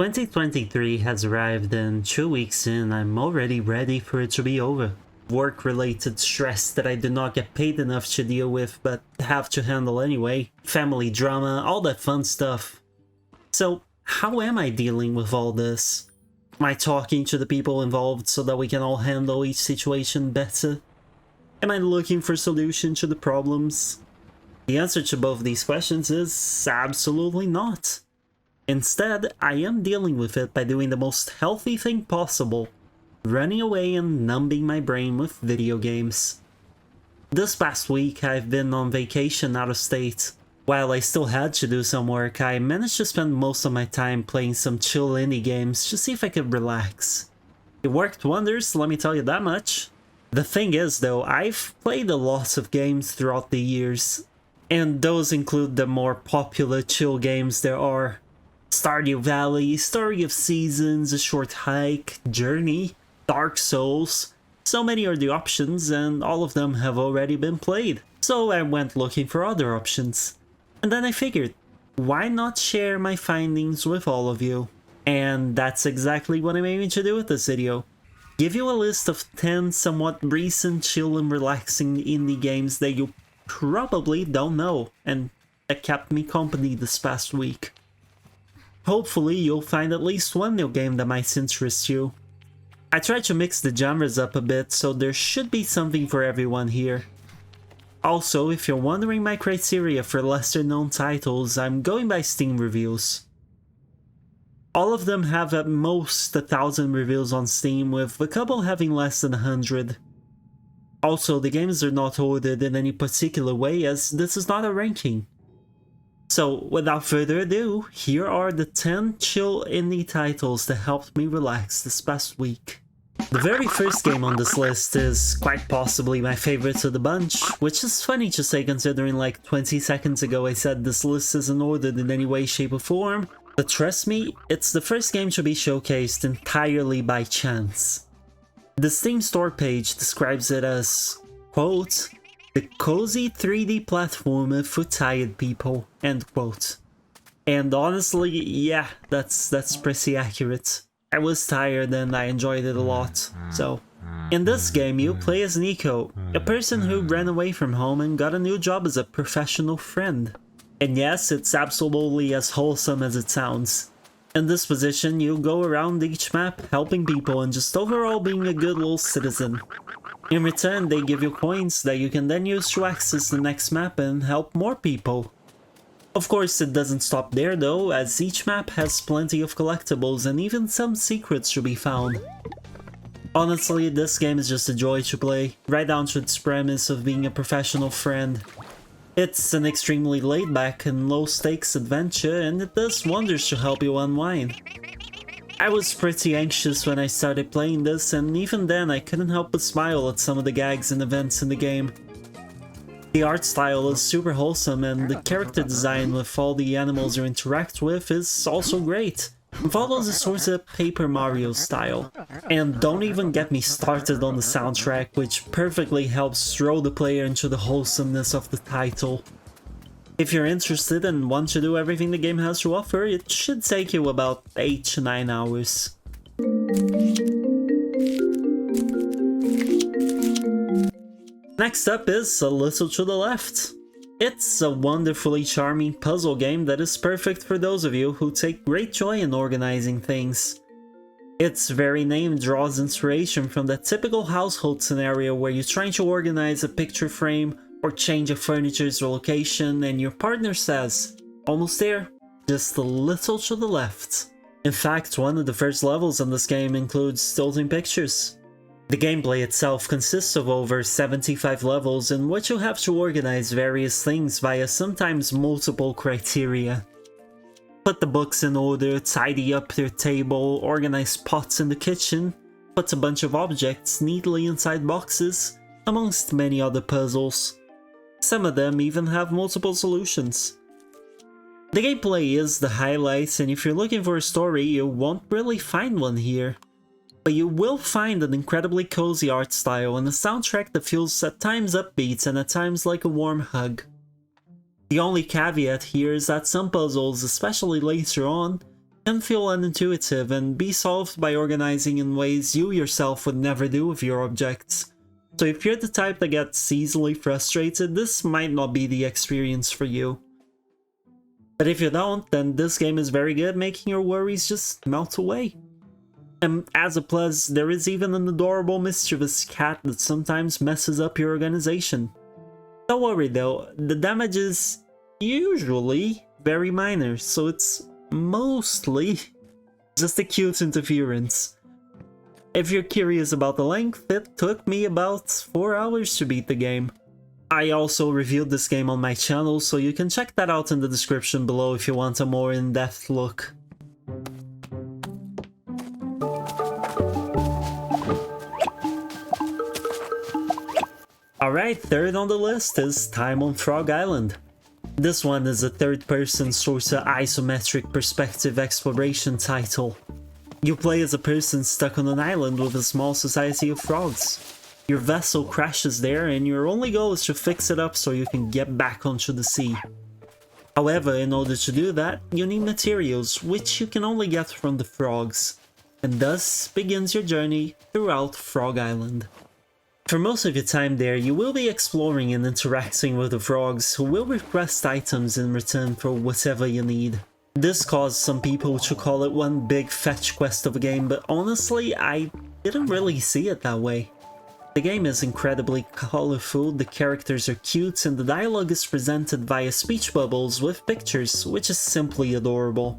2023 has arrived and 2 weeks in, I'm already ready for it to be over. Work-related stress that I do not get paid enough to deal with but have to handle anyway, family drama, all that fun stuff. So, how am I dealing with all this? Am I talking to the people involved so that we can all handle each situation better? Am I looking for solutions to the problems? The answer to both these questions is absolutely not. Instead, I am dealing with it by doing the most healthy thing possible, running away and numbing my brain with video games. This past week, I've been on vacation out of state. While I still had to do some work, I managed to spend most of my time playing some chill indie games to see if I could relax. It worked wonders, let me tell you that much. The thing is though, I've played a lot of games throughout the years, and those include the more popular chill games there are. Stardew Valley, Story of Seasons, A Short Hike, Journey, Dark Souls. So many are the options and all of them have already been played. So I went looking for other options. And then I figured, why not share my findings with all of you? And that's exactly what I'm aiming to do with this video. Give you a list of 10 somewhat recent, chill and relaxing indie games that you probably don't know and that kept me company this past week. Hopefully you'll find at least one new game that might interest you. I tried to mix the genres up a bit, so there should be something for everyone here. Also, if you're wondering my criteria for lesser known titles, I'm going by Steam reviews. All of them have at most 1,000 reviews on Steam, with a couple having less than 100. Also, the games are not ordered in any particular way, as this is not a ranking. So, without further ado, here are the 10 chill indie titles that helped me relax this past week. The very first game on this list is quite possibly my favorite of the bunch, which is funny to say considering like 20 seconds ago I said this list isn't ordered in any way, shape or form, but trust me, it's the first game to be showcased entirely by chance. The Steam store page describes it as, quote, "the cozy 3D platformer for tired people," end quote. And honestly, yeah, that's pretty accurate. I was tired and I enjoyed it a lot, so. In this game, you play as Nico, a person who ran away from home and got a new job as a professional friend. And yes, it's absolutely as wholesome as it sounds. In this position, you go around each map helping people and just overall being a good little citizen. In return, they give you coins that you can then use to access the next map and help more people. Of course, it doesn't stop there though, as each map has plenty of collectibles and even some secrets to be found. Honestly, this game is just a joy to play, right down to its premise of being a professional friend. It's an extremely laid-back and low-stakes adventure, and it does wonders to help you unwind. I was pretty anxious when I started playing this, and even then I couldn't help but smile at some of the gags and events in the game. The art style is super wholesome, and the character design with all the animals you interact with is also great. It follows a sort of Paper Mario style. And don't even get me started on the soundtrack, which perfectly helps throw the player into the wholesomeness of the title. If you're interested and want to do everything the game has to offer, it should take you about 8 to 9 hours. Next up is A Little to the Left. It's a wonderfully charming puzzle game that is perfect for those of you who take great joy in organizing things. Its very name draws inspiration from that typical household scenario where you're trying to organize a picture frame or change a furniture's location and your partner says, "Almost there, just a little to the left." In fact, one of the first levels in this game includes tilting pictures. The gameplay itself consists of over 75 levels in which you have to organize various things via sometimes multiple criteria. Put the books in order, tidy up your table, organize pots in the kitchen, put a bunch of objects neatly inside boxes, amongst many other puzzles. Some of them even have multiple solutions. The gameplay is the highlight, and if you're looking for a story, you won't really find one here. But you will find an incredibly cozy art style and a soundtrack that feels at times upbeat and at times like a warm hug. The only caveat here is that some puzzles, especially later on, can feel unintuitive and be solved by organizing in ways you yourself would never do with your objects. So if you're the type that gets easily frustrated, this might not be the experience for you. But if you don't, then this game is very good, making your worries just melt away. And as a plus, there is even an adorable mischievous cat that sometimes messes up your organization. Don't worry though, the damage is usually very minor, so it's mostly just a cute interference. If you're curious about the length, it took me about 4 hours to beat the game. I also reviewed this game on my channel, so you can check that out in the description below if you want a more in-depth look. Alright, third on the list is Time on Frog Island. This one is a third-person sorta isometric perspective exploration title. You play as a person stuck on an island with a small society of frogs. Your vessel crashes there and your only goal is to fix it up so you can get back onto the sea. However, in order to do that, you need materials, which you can only get from the frogs. And thus begins your journey throughout Frog Island. For most of your time there, you will be exploring and interacting with the frogs, who will request items in return for whatever you need. This caused some people to call it one big fetch quest of a game, but honestly, I didn't really see it that way. The game is incredibly colorful, the characters are cute, and the dialogue is presented via speech bubbles with pictures, which is simply adorable.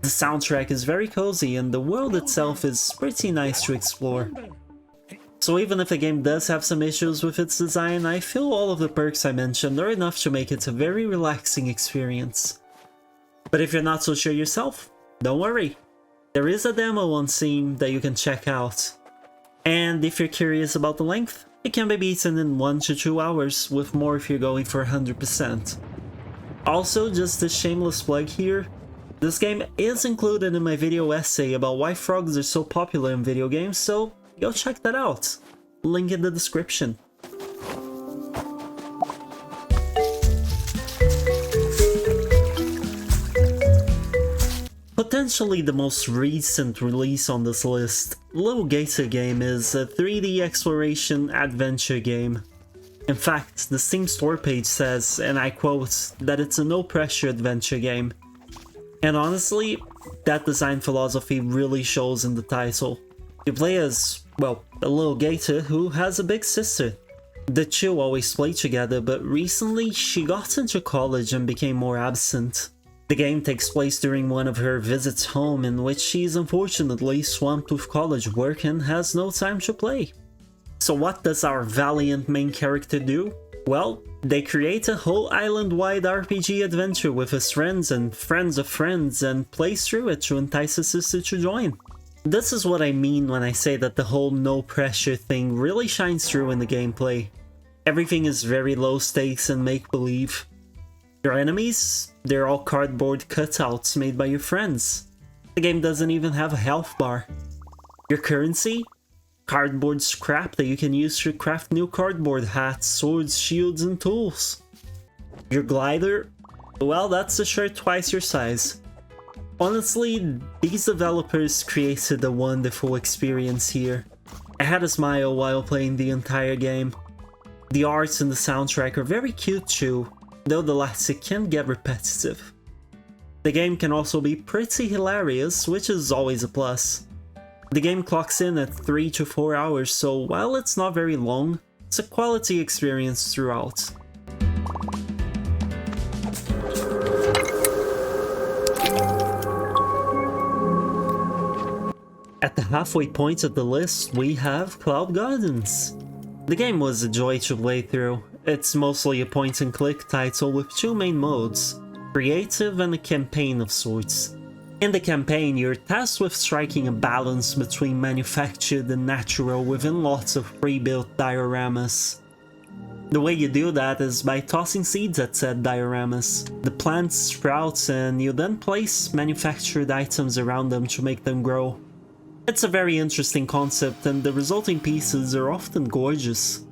The soundtrack is very cozy, and the world itself is pretty nice to explore. So even if the game does have some issues with its design, I feel all of the perks I mentioned are enough to make it a very relaxing experience. But if you're not so sure yourself, don't worry. There is a demo on Steam that you can check out. And if you're curious about the length, it can be beaten in 1 to 2 hours, with more if you're going for 100%. Also, just a shameless plug here, this game is included in my video essay about why frogs are so popular in video games, so go check that out. Link in the description. Potentially the most recent release on this list, Little Gator Game is a 3D exploration adventure game. In fact, the Steam store page says, and I quote, that it's a no-pressure adventure game. And honestly, that design philosophy really shows in the title. You play as, well, a little gator who has a big sister. The two always play together, but recently she got into college and became more absent. The game takes place during one of her visits home, in which she is unfortunately swamped with college work and has no time to play. So what does our valiant main character do? Well, they create a whole island-wide RPG adventure with his friends and friends of friends and plays through it to entice his sister to join. This is what I mean when I say that the whole no pressure thing really shines through in the gameplay. Everything is very low stakes and make-believe. Your enemies? They're all cardboard cutouts made by your friends. The game doesn't even have a health bar. Your currency? Cardboard scrap that you can use to craft new cardboard hats, swords, shields, and tools. Your glider? Well, that's a shirt twice your size. Honestly, these developers created a wonderful experience here. I had a smile while playing the entire game. The art and the soundtrack are very cute too, though the latter can get repetitive. The game can also be pretty hilarious, which is always a plus. The game clocks in at 3 to 4 hours, so while it's not very long, it's a quality experience throughout. At the halfway point of the list, we have Cloud Gardens. The game was a joy to play through. It's mostly a point-and-click title with 2 main modes, creative and a campaign of sorts. In the campaign, you're tasked with striking a balance between manufactured and natural within lots of pre-built dioramas. The way you do that is by tossing seeds at said dioramas. The plants sprout and you then place manufactured items around them to make them grow. It's a very interesting concept and the resulting pieces are often gorgeous.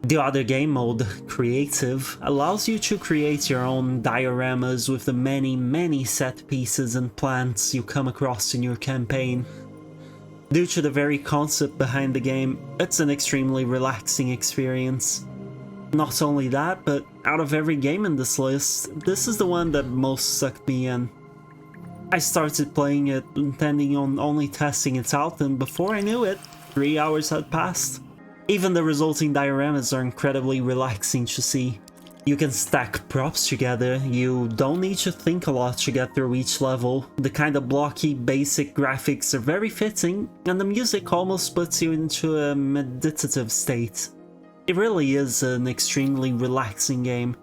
The other game mode, Creative, allows you to create your own dioramas with the many set pieces and plants you come across in your campaign. Due to the very concept behind the game, it's an extremely relaxing experience. Not only that, but out of every game in this list, this is the one that most sucked me in. I started playing it intending on only testing it out, and before I knew it, 3 hours had passed. Even the resulting dioramas are incredibly relaxing to see. You can stack props together, you don't need to think a lot to get through each level, the kind of blocky, basic graphics are very fitting, and the music almost puts you into a meditative state. It really is an extremely relaxing game.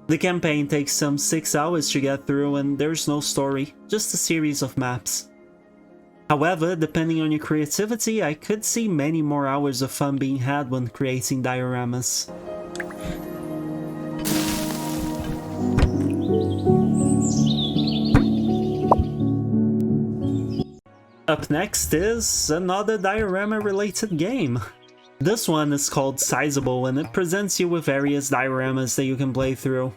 The campaign takes some 6 hours to get through and there's no story, just a series of maps. However, depending on your creativity, I could see many more hours of fun being had when creating dioramas. Up next is another diorama-related game. This one is called Sizable and it presents you with various dioramas that you can play through.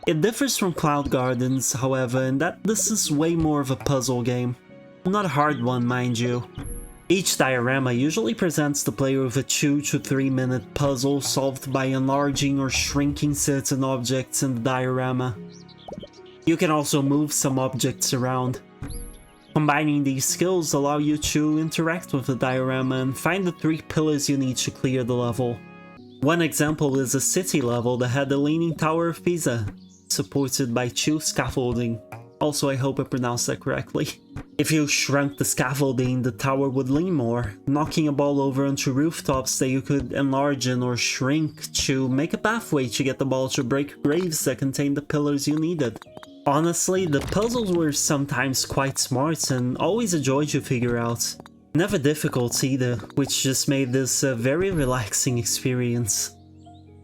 It differs from Cloud Gardens, however, in that this is way more of a puzzle game. Not a hard one, mind you. Each diorama usually presents the player with a 2 to 3 minute puzzle solved by enlarging or shrinking certain objects in the diorama. You can also move some objects around. Combining these skills allow you to interact with the diorama and find the 3 pillars you need to clear the level. One example is a city level that had the Leaning Tower of Pisa, supported by 2 scaffolding. Also, I hope I pronounced that correctly. If you shrunk the scaffolding, the tower would lean more, knocking a ball over onto rooftops that you could enlarge in or shrink to make a pathway to get the ball to break graves that contain the pillars you needed. Honestly, the puzzles were sometimes quite smart and always a joy to figure out. Never difficult either, which just made this a very relaxing experience.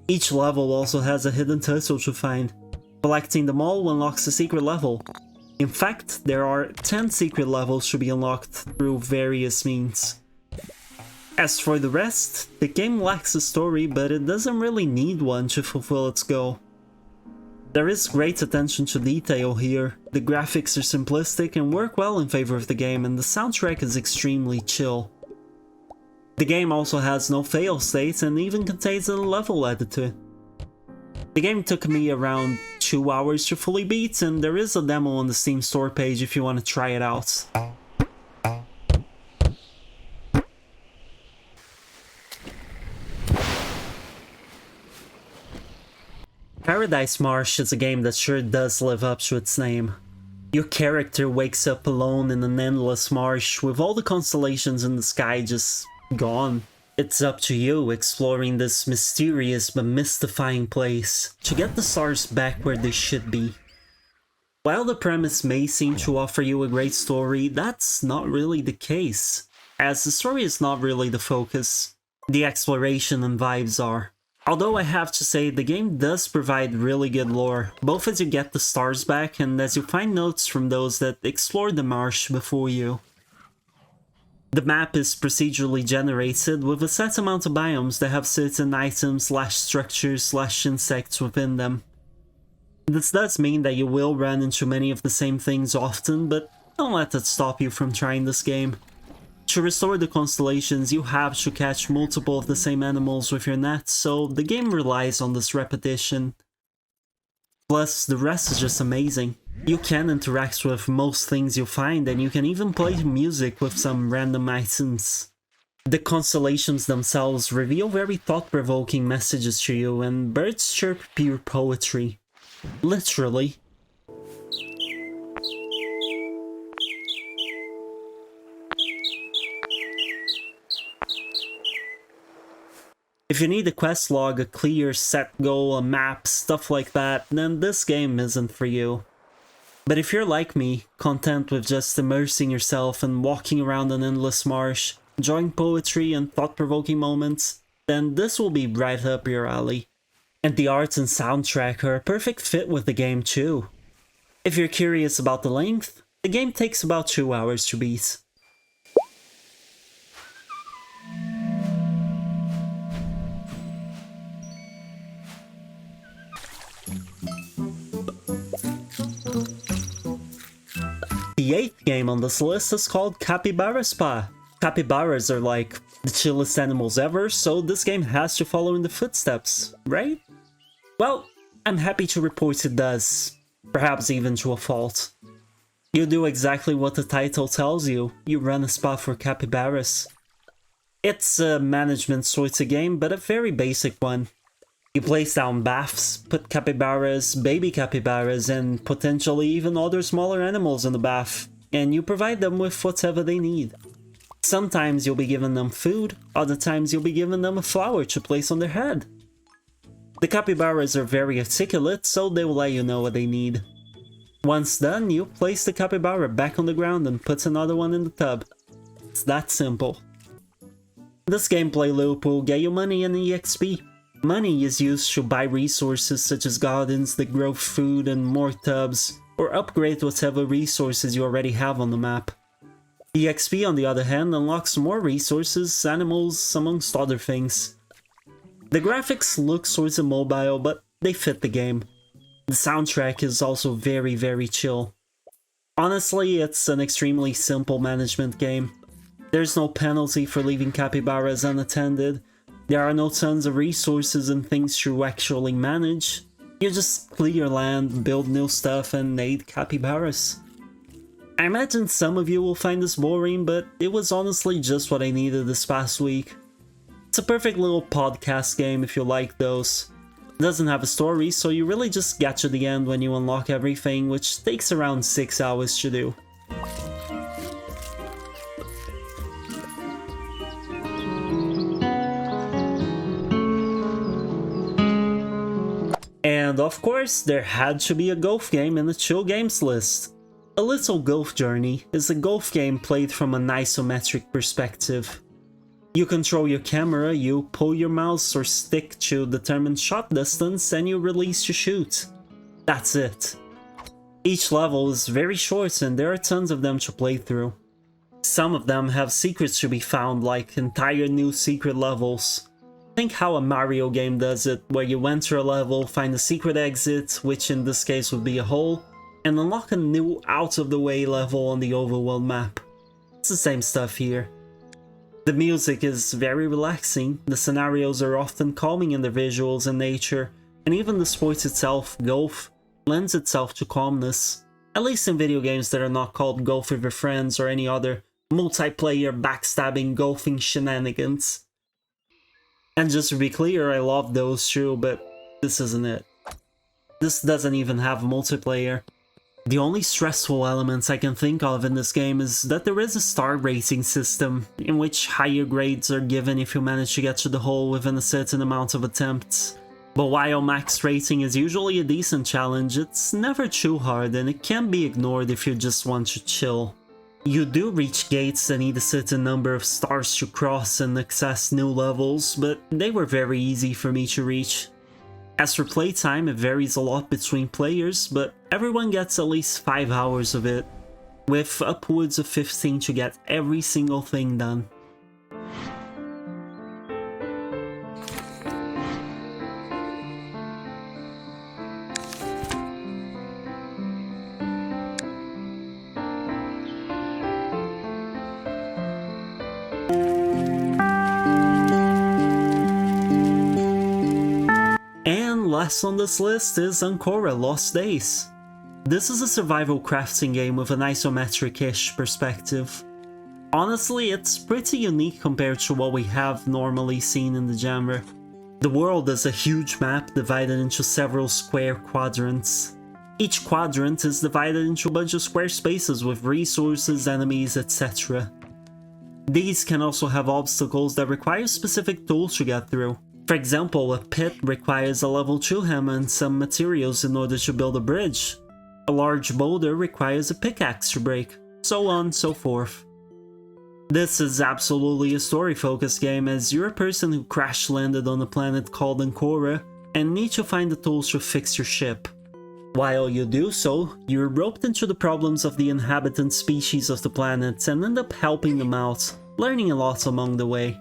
Each level also has a hidden turtle to find. Collecting them all unlocks a secret level. In fact, there are 10 secret levels to be unlocked through various means. As for the rest, the game lacks a story, but it doesn't really need one to fulfill its goal. There is great attention to detail here, the graphics are simplistic and work well in favor of the game, and the soundtrack is extremely chill. The game also has no fail states and even contains a level editor. The game took me around 2 hours to fully beat, and there is a demo on the Steam store page if you want to try it out. Paradise Marsh is a game that sure does live up to its name. Your character wakes up alone in an endless marsh with all the constellations in the sky just gone. It's up to you exploring this mysterious but mystifying place to get the stars back where they should be. While the premise may seem to offer you a great story, that's not really the case, as the story is not really the focus. The exploration and vibes are. Although I have to say, the game does provide really good lore, both as you get the stars back and as you find notes from those that explored the marsh before you. The map is procedurally generated with a set amount of biomes that have certain items/structures/insects within them. This does mean that you will run into many of the same things often, but don't let that stop you from trying this game. To restore the constellations, you have to catch multiple of the same animals with your net, so the game relies on this repetition. Plus, the rest is just amazing. You can interact with most things you find, and you can even play music with some random items. The constellations themselves reveal very thought-provoking messages to you, and birds chirp pure poetry. Literally. If you need a quest log, a clear set goal, a map, stuff like that, then this game isn't for you. But if you're like me, content with just immersing yourself and walking around an endless marsh, enjoying poetry and thought-provoking moments, then this will be right up your alley. And the art and soundtrack are a perfect fit with the game too. If you're curious about the length, the game takes about 2 hours to beat. The 8th game on this list is called Capybara Spa. Capybaras are like the chillest animals ever, so this game has to follow in the footsteps, right? Well, I'm happy to report it does. Perhaps even to a fault. You do exactly what the title tells you. You run a spa for capybaras. It's a management sort of game, but a very basic one. You place down baths, put capybaras, baby capybaras, and potentially even other smaller animals in the bath, and you provide them with whatever they need. Sometimes you'll be giving them food, other times you'll be giving them a flower to place on their head. The capybaras are very articulate, so they will let you know what they need. Once done, you place the capybara back on the ground and put another one in the tub. It's that simple. This gameplay loop will get you money and EXP. Money is used to buy resources such as gardens that grow food and more tubs, or upgrade whatever resources you already have on the map. EXP, on the other hand, unlocks more resources, animals, amongst other things. The graphics look sorta mobile, but they fit the game. The soundtrack is also very chill. Honestly, it's an extremely simple management game. There's no penalty for leaving capybaras unattended. There are no tons of resources and things to actually manage. You just clear land, build new stuff, and aid capybaras. I imagine some of you will find this boring, but it was honestly just what I needed this past week. It's a perfect little podcast game if you like those. It doesn't have a story, so you really just get to the end when you unlock everything, which takes around 6 hours to do. And of course, there had to be a golf game in the chill games list. A Little Golf Journey is a golf game played from an isometric perspective. You control your camera, you pull your mouse or stick to determine shot distance, and you release to shoot. That's it. Each level is very short and there are tons of them to play through. Some of them have secrets to be found, like entire new secret levels. Think how a Mario game does it, where you enter a level, find a secret exit, which in this case would be a hole, and unlock a new out-of-the-way level on the overworld map. It's the same stuff here. The music is very relaxing, the scenarios are often calming in their visuals and nature, and even the sport itself, golf, lends itself to calmness. At least in video games that are not called Golf with Your Friends or any other multiplayer backstabbing golfing shenanigans. And just to be clear, I love those too, but this isn't it. This doesn't even have multiplayer. The only stressful elements I can think of in this game is that there is a star rating system, in which higher grades are given if you manage to get to the hole within a certain amount of attempts. But while max rating is usually a decent challenge, it's never too hard and it can be ignored if you just want to chill. You do reach gates that need a certain number of stars to cross and access new levels, but they were very easy for me to reach. As for playtime, it varies a lot between players, but everyone gets at least 5 hours of it, with upwards of 15 to get every single thing done. Last on this list is Ancora Lost Days. This is a survival crafting game with an isometric-ish perspective. Honestly, it's pretty unique compared to what we have normally seen in the genre. The world is a huge map divided into several square quadrants. Each quadrant is divided into a bunch of square spaces with resources, enemies, etc. These can also have obstacles that require specific tools to get through. For example, a pit requires a level 2 hammer and some materials in order to build a bridge. A large boulder requires a pickaxe to break, so on and so forth. This is absolutely a story-focused game, as you're a person who crash-landed on a planet called Ancora and need to find the tools to fix your ship. While you do so, you're roped into the problems of the inhabitant species of the planet and end up helping them out, learning a lot along the way.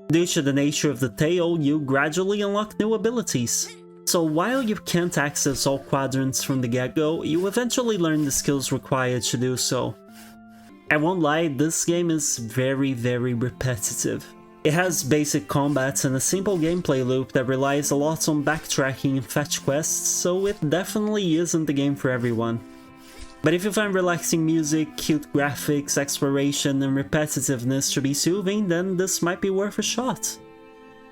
Due to the nature of the tale, you gradually unlock new abilities. So while you can't access all quadrants from the get-go, you eventually learn the skills required to do so. I won't lie, this game is very repetitive. It has basic combats and a simple gameplay loop that relies a lot on backtracking and fetch quests, so it definitely isn't the game for everyone. But if you find relaxing music, cute graphics, exploration, and repetitiveness to be soothing, then this might be worth a shot.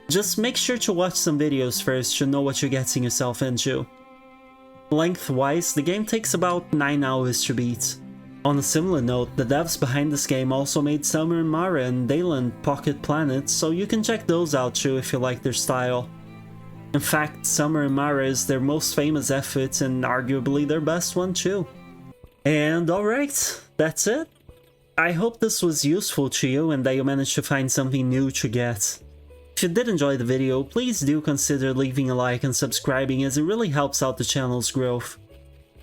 Just make sure to watch some videos first to know what you're getting yourself into. Length-wise, the game takes about 9 hours to beat. On a similar note, the devs behind this game also made Summer and Mara and Dayland Pocket Planet, so you can check those out too if you like their style. In fact, Summer and Mara is their most famous effort and arguably their best one too. And alright, that's it. I hope this was useful to you and that you managed to find something new to get. If you did enjoy the video, please do consider leaving a like and subscribing as it really helps out the channel's growth.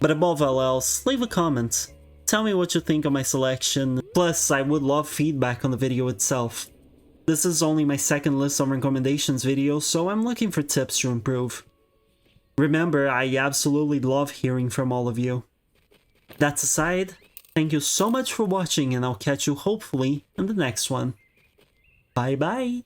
But above all else, leave a comment. Tell me what you think of my selection, plus I would love feedback on the video itself. This is only my second list of recommendations video, so I'm looking for tips to improve. Remember, I absolutely love hearing from all of you. That aside, thank you so much for watching and I'll catch you hopefully in the next one. Bye bye!